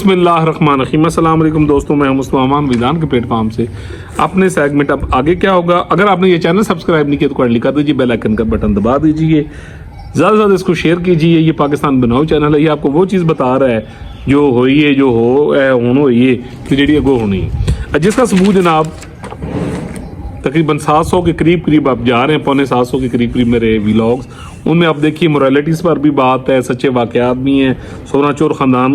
बिस्मिल्लाहिर्रहमानिर्रहीम। अस्सलाम वालेकुम दोस्तों, मैं हूं मुस्तफा विधान के प्लेटफॉर्म से अपने सेगमेंट। अब आगे क्या होगा, अगर आपने ये चैनल सब्सक्राइब नहीं किया तो काइंडली कर दीजिए, बेल आइकन का बटन दबा दीजिए, ज़्यादा से ज़्यादा इसको शेयर कीजिए। ये पाकिस्तान बनाओ चैनल है, ये आपको वो चीज़ बता रहा है जो होई है, जो हो है कि जी अगो होनी है, जिसका सबूत जनाब तकरीबन 700 के करीब आप जा रहे हैं, 750 के करीब मेरे व्लॉग्स। उनमें आप देखिए मोरालिटीज़ पर भी बात है, सच्चे वाक़यात भी हैं, सोना चोर ख़ानदान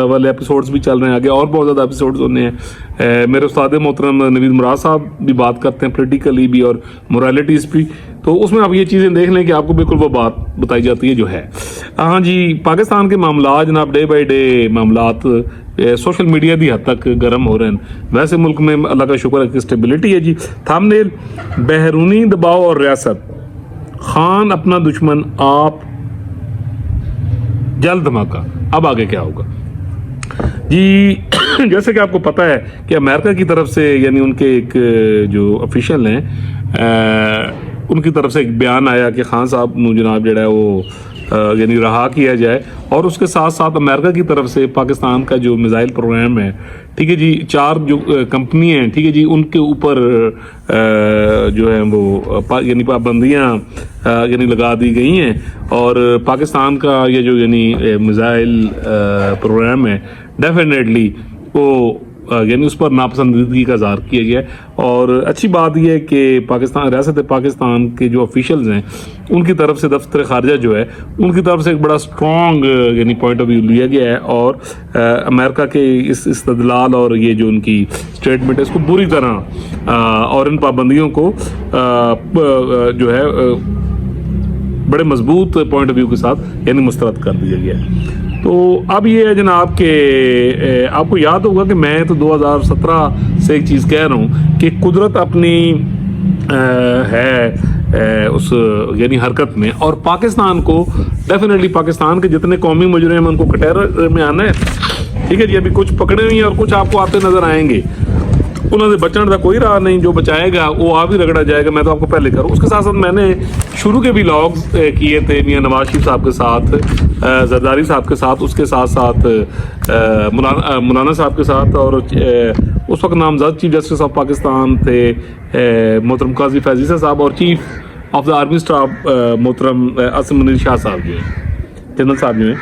वाले एपिसोड्स भी चल रहे हैं, आगे और बहुत ज़्यादा एपिसोड्स होने हैं। मेरे उस्ताद मोहतरम नवीद मुराद साहब भी बात करते हैं पॉलिटिकली भी और मोरालिटीज़ भी, तो उसमें आप ये चीज़ें देख लें कि आपको बिल्कुल वो बात बताई जाती है जो है। हाँ जी, पाकिस्तान के मामला जनाब डे बाई डे मामलात सोशल मीडिया की हद तक गर्म हो रहे हैं। वैसे मुल्क में अल्लाह का शुक्र है कि स्टेबिलिटी है जी। थंबनेल बहरूनी दबाव और रियासत, खान अपना दुश्मन आप, जल्द धमाका। अब आगे क्या होगा जी? जैसे कि आपको पता है कि अमेरिका की तरफ से यानी उनके एक जो ऑफिशियल हैं उनकी तरफ से एक बयान आया कि खान साहब जनाब जड़ा है वो यानी रहा किया जाए, और उसके साथ साथ अमेरिका की तरफ से पाकिस्तान का जो मिसाइल प्रोग्राम है, ठीक है जी, 4 जो कंपनी हैं, ठीक है जी, उनके ऊपर जो है वो यानी पाबंदियाँ यानी लगा दी गई हैं, और पाकिस्तान का ये जो यानी मिसाइल प्रोग्राम है डेफिनेटली वो यानी उस पर नापसंदीदगी का इज़हार किया गया। और अच्छी बात यह है कि पाकिस्तान रियासत पाकिस्तान के जो ऑफिशियल्स हैं उनकी तरफ से दफ्तर खारजा जो है उनकी तरफ से एक बड़ा स्ट्रॉन्ग यानी पॉइंट ऑफ व्यू लिया गया है, और अमेरिका के इस इस्तदलाल और ये जो उनकी स्टेटमेंट है इसको बुरी तरह और इन पाबंदियों को जो है बड़े मजबूत पॉइंट ऑफ व्यू के साथ यानी मुस्तरद कर दिया गया है। तो अब ये है जनाब के आपको याद होगा कि मैं तो 2017 से एक चीज़ कह रहा हूँ कि कुदरत अपनी है उस यानी हरकत में, और पाकिस्तान को डेफिनेटली पाकिस्तान के जितने कौमी मुजरिम हैं उनको कटहरे में आना है, ठीक है जी। अभी कुछ पकड़े हुए हैं और कुछ आपको आते नजर आएंगे, उन्होंने बचने का कोई राह नहीं, जो बचाएगा वो आ भी रगड़ा जाएगा। मैं तो आपको पहले करूँ। उसके साथ साथ मैंने शुरू के भी व्लॉग्स किए थे मियां नवाज शरीफ साहब के साथ, जरदारी साहब के साथ, उसके साथ साथ मौलाना साहब के साथ, और उस वक्त नामजद चीफ जस्टिस ऑफ पाकिस्तान थे मोहतरम काजी फैजी साहब, और chief of the army staff मोहतरम आसिम मुनीर शाह साहब जो हैं, जनरल साहब जो हैं,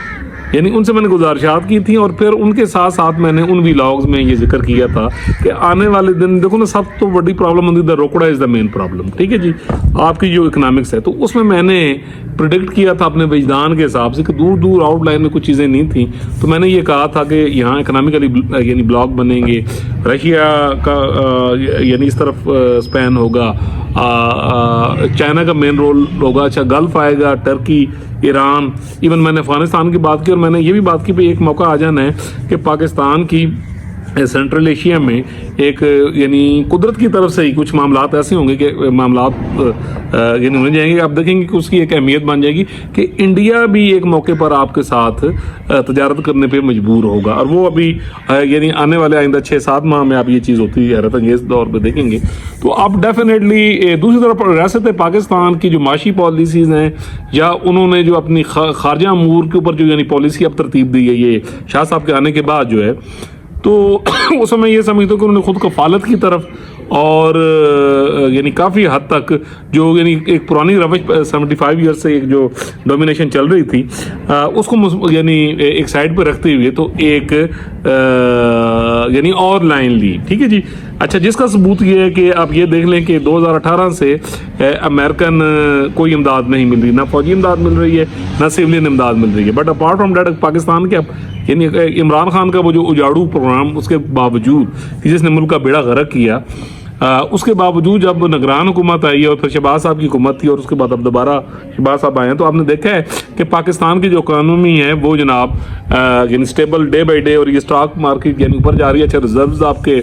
यानी उनसे मैंने गुजारिशात की थी। और फिर उनके साथ साथ मैंने उन व्लॉग्स में ये जिक्र किया था कि आने वाले दिन देखो ना, सब तो बड़ी प्रॉब्लम होती है, रोकड़ा इज़ द मेन प्रॉब्लम, ठीक है जी, आपकी जो इकनॉमिक्स है। तो उसमें मैंने प्रिडिक्ट किया था अपने विजदान के हिसाब से कि दूर दूर आउटलाइन में कुछ चीज़ें नहीं थी, तो मैंने ये कहा था कि यहाँ इकनॉमिकली यानी ब्लॉक बनेंगे, रशिया का यानी इस तरफ स्पेन होगा, चाइना का मेन रोल होगा, अच्छा गल्फ आएगा, टर्की, ईरान, इवन मैंने अफगानिस्तान की बात की, और मैंने ये भी बात की भी एक मौका आ जाना है कि पाकिस्तान की सेंट्रल एशिया में एक यानी कुदरत की तरफ से ही कुछ मामलात ऐसे होंगे कि मामलात यानी हो जाएंगे, आप देखेंगे कि उसकी एक अहमियत बन जाएगी कि इंडिया भी एक मौके पर आपके साथ तजारत करने पे मजबूर होगा, और वो अभी यानी आने वाले आइंदा 6-7 माह में आप ये चीज़ होती है हैरत अंगेज दौर पर देखेंगे। तो आप डेफिनेटली दूसरी तरफ रियासत पाकिस्तान की जो माशी पॉलिसीज़ हैं, या उन्होंने जो अपनी खारजा अमूर के ऊपर जो यानी पॉलिसी अब तरतीब दी है ये शाह साहब के आने के बाद जो है, तो उस समय ये समझते हो कि उन्होंने खुद कफालत की तरफ और यानी काफ़ी हद तक जो यानी एक पुरानी रवश 75 ईयर से एक जो डोमिनेशन चल रही थी उसको यानी एक साइड पे रखते हुए तो एक यानी और लाइन ली, ठीक है जी। अच्छा, जिसका सबूत ये है कि आप ये देख लें कि 2018 से अमेरिकन कोई इमदाद नहीं मिल रही, ना फौजी इमदाद मिल रही है, ना सिविलियन इमदाद मिल रही है। But apart from that Pakistan के यानी इमरान खान का वो जो उजाड़ू प्रोग्राम, उसके बावजूद जिसने मुल्क का बेड़ा गर्क किया, उसके बावजूद जब निगरान हुकूमत आई और फिर शहबाज साहब की हुकूमत थी और उसके बाद अब दोबारा शहबाज साहब आए हैं, तो आपने देखा है कि पाकिस्तान की जो इकॉनमी है वो जनाब यानी स्टेबल डे बाई डे, और ये स्टॉक मार्केट यानी ऊपर जा रही है। अच्छा, रिजर्व्स आपके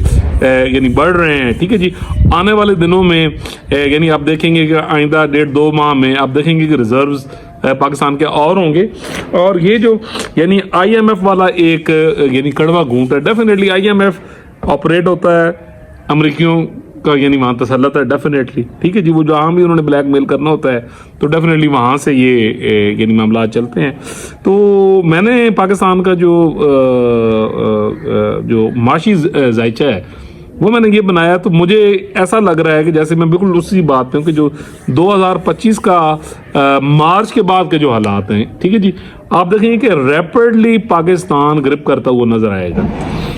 यानी बढ़ रहे हैं, ठीक है जी। आने वाले दिनों में यानी आप देखेंगे कि आइंदा 1.5-2 माह में आप देखेंगे कि रिजर्व्स पाकिस्तान के और होंगे, और ये जो यानी IMF वाला एक यानी कड़वा घूंट है, डेफिनेटली IMF ऑपरेट होता है अमरीकियों का यानी वहाँ तसल्लुत है डेफिनेटली, ठीक है जी। वो जहाँ भी उन्होंने ब्लैक मेल करना होता है तो डेफिनेटली वहाँ से ये यानी मामला चलते हैं। तो मैंने पाकिस्तान का जो माशी जायचा है वो मैंने ये बनाया, तो मुझे ऐसा लग रहा है कि जैसे मैं बिल्कुल उसी बात पे हूँ कि जो 2025 का मार्च के बाद के जो हालात हैं, ठीक है जी, आप देखेंगे कि रैपिडली पाकिस्तान ग्रिप करता हुआ नजर आएगा।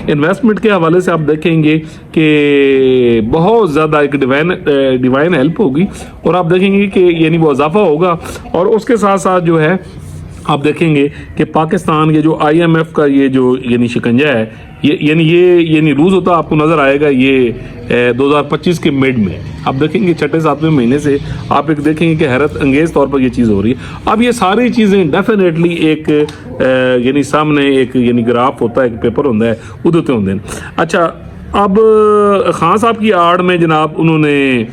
इन्वेस्टमेंट के हवाले से आप देखेंगे कि बहुत ज़्यादा एक डिवाइन हेल्प होगी और आप देखेंगे कि यानी वो इजाफा होगा। और उसके साथ साथ जो है आप देखेंगे कि पाकिस्तान के जो IMF का ये जो यानी शिकंजा है ये लूज होता आपको नज़र आएगा ये 2025 के मिड में। आप देखेंगे छठे सातवें महीने से आप एक देखेंगे कि हैरत अंगेज तौर पर ये चीज़ हो रही है। अब ये सारी चीज़ें डेफिनेटली एक यानी सामने एक यानी ग्राफ होता है, एक पेपर होता है, उदते होते हैं। अच्छा, अब खान साहब की आड़ में जनाब उन्होंने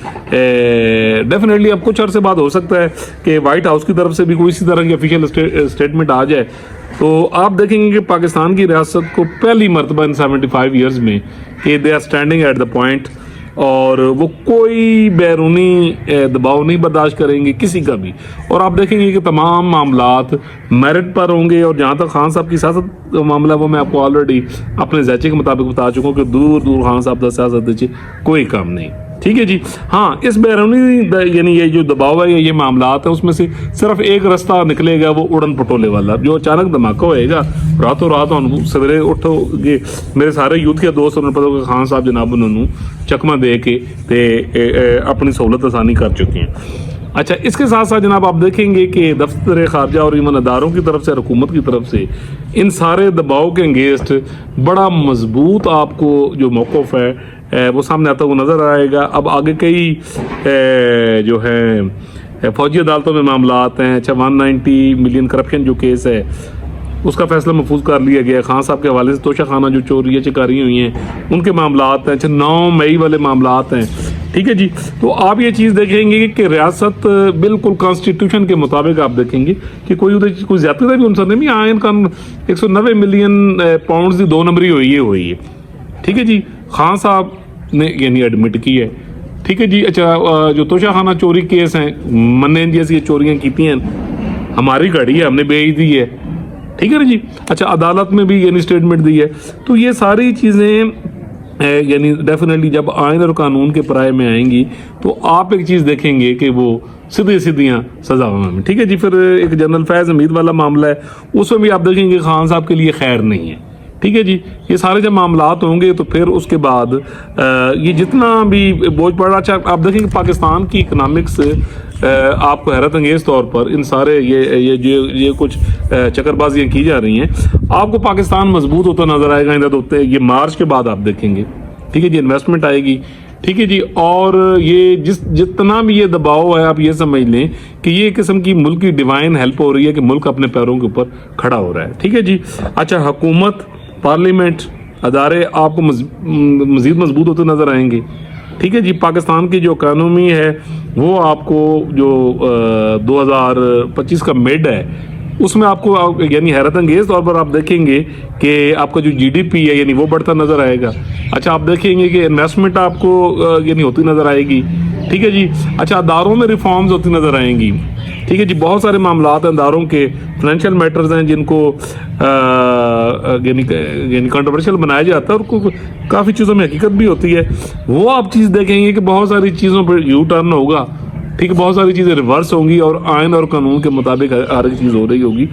डेफिनेटली अब कुछ अरसे बाद हो सकता है कि वाइट हाउस की तरफ से भी कोई इसी तरह की ऑफिशियल स्टेटमेंट आ जाए, तो आप देखेंगे कि पाकिस्तान की रियासत को पहली मरतबा इन 75 ईयर्स में कि they are standing at the point और वो कोई बैरूनी दबाव नहीं बर्दाश्त करेंगे किसी का भी। और आप देखेंगे कि तमाम मामलात मेरिट पर होंगे। और जहाँ तक खान साहब की सियासत मामला वो मैं आपको ऑलरेडी अपने ज़ायचे के मुताबिक बता चुका हूँ कि दूर दूर खान साहब का सियासत कोई काम नहीं, ठीक है जी। हाँ, इस बैरूनी यानी ये जो दबाव है ये मामलात है उसमें से सिर्फ एक रास्ता निकलेगा, वो उड़न पटोले वाला, जो अचानक धमाका होएगा रातों रात हम सवेरे उठोगे। मेरे सारे यूथ के दोस्त उन्होंने पता होगा खान साहब जनाब उन्होंने चकमा दे के अपनी सहूलत आसानी कर चुके हैं। अच्छा, इसके साथ साथ जनाब आप देखेंगे कि दफ्तर खारजा और ईमान अदारों की तरफ से और हुकूमत की तरफ से इन सारे दबाव के अगेंस्ट बड़ा मजबूत आपको जो मौक़िफ़ है वो सामने आता हुआ नज़र आएगा। अब आगे कई जो है फौजी अदालतों में मामला आते हैं। अच्छा, 190 मिलियन करप्शन जो केस है उसका फैसला महफूज कर लिया गया। खान साहब के हवाले से तोशा खाना जो चोरियाँ चिकारी हुई हैं उनके मामला आते हैं। अच्छा, 9 मई वाले मामला आते हैं, ठीक है जी। तो आप ये चीज़ देखेंगे कि रियासत बिल्कुल कॉन्स्टिट्यूशन के मुताबिक आप देखेंगे कि कोई ज़्यादा भी उनसे नहीं आयन का 190 मिलियन पाउंड की 2 नंबरी हुई है, ठीक है जी। खान साहब ने यानी एडमिट की है, ठीक है जी। अच्छा, जो तोशा खाना चोरी केस हैं, मन्ने जैसी चोरियाँ की हैं, हमारी गाड़ी है, हमने बेच दी है, ठीक है ना जी। अच्छा, अदालत में भी यानी स्टेटमेंट दी है। तो ये सारी चीज़ें यानी डेफिनेटली जब आइन और कानून के पराये में आएंगी तो आप एक चीज़ देखेंगे कि वो सीधियाँ सजाओं में, ठीक है जी। फिर एक जनरल फैज़ हमीद वाला मामला है, उसमें भी आप देखेंगे खान साहब के लिए खैर नहीं है, ठीक है जी। ये सारे जब मामलात होंगे तो फिर उसके बाद ये जितना भी बोझ पड़ रहा। अच्छा, आप देखेंगे पाकिस्तान की इकनॉमिक्स आपको हैरत अंगेज़ तौर पर इन सारे ये कुछ चक्करबाजियाँ की जा रही हैं, आपको पाकिस्तान मजबूत होता नजर आएगा इन होते ये मार्च के बाद आप देखेंगे, ठीक है जी। इन्वेस्टमेंट आएगी, ठीक है जी। और ये जितना भी ये दबाव है आप ये समझ लें कि ये किस्म की मुल्क की डिवाइन हेल्प हो रही है कि मुल्क अपने पैरों के ऊपर खड़ा हो रहा है, ठीक है जी। अच्छा, हुकूमत, पार्लियामेंट, अदारे आपको मज़ीद मजबूत होते नज़र आएंगे, ठीक है जी। पाकिस्तान की जो इकानमी है वो आपको जो 2025 का मिड है उसमें आपको यानी हैरत अंगेज़ तौर पर आप देखेंगे कि आपका जो GDP है यानी वो बढ़ता नज़र आएगा। अच्छा, आप देखेंगे कि इन्वेस्टमेंट आपको यानी होती नज़र आएगी, ठीक है जी। अच्छा, अदारों में रिफॉर्म्स होती नज़र आएंगी, ठीक है जी। बहुत सारे मामलात हैं अदारों के, फाइनेंशियल मैटर्स हैं जिनको यानी कंट्रोवर्शियल बनाया जाता है और काफ़ी चीज़ों में हकीकत भी होती है। वो आप चीज़ देखेंगे कि बहुत सारी चीज़ों पर यू टर्न होगा, ठीक है। बहुत सारी चीज़ें रिवर्स होंगी और आइन और कानून के मुताबिक हर एक चीज़ हो रही होगी।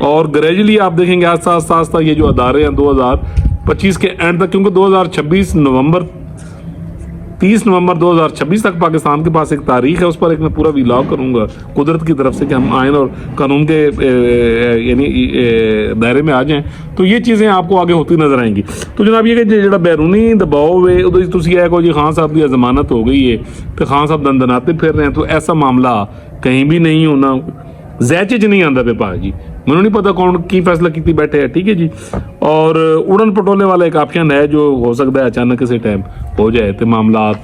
और ग्रेजुअली आप देखेंगे आस्ता आस्ता ये जो अदारे हैं 2025 के एंड तक, क्योंकि 30 नवंबर 2026 तक पाकिस्तान के पास एक तारीख है, उस पर एक मैं पूरा व्लॉग करूंगा कुदरत की तरफ से कि हम आइन और कानून के यानी दायरे में आ जाएं, तो ये चीज़ें आपको आगे होती नजर आएंगी। तो जनाब ये कि जो बैरूनी दबाव है उधर तुसी है को जी खान साहब की जमानत हो गई है तो खान साहब दंदनाते फिर रहे हैं, तो ऐसा मामला कहीं भी नहीं होना। ज़ैचे च नहीं आंदा पे पा जी, मैंने नहीं पता कौन की फैसला की बैठे है, ठीक है जी। और उड़न पटोले वाला एक ऑप्शन है जो हो सकता है अचानक किसी टाइम हो जाए तो मामलात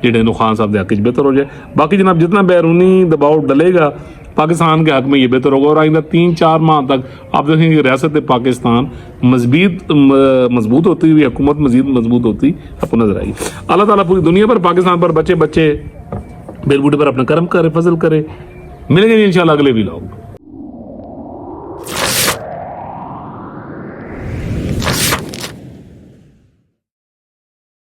जिहड़े खान साहब के हक च बेहतर हो जाए। बाकी जनाब जितना बैरूनी दबाव डलेगा پاکستان کے حق میں یہ بہتر ہوگا، اور آئندہ 3-4 ماہ تک آپ دیکھیں گے ریاست پاکستان مضبوط ہوتی ہوئی، حکومت مزید مضبوط ہوتی آپ کو نظر آئے گی۔ اللہ تعالیٰ پوری دنیا پر، پاکستان پر، بچے بیل بوٹے پر اپنا کرم کرے، فضل کرے۔ ملیں گے انشاءاللہ اگلے ویلاگ میں۔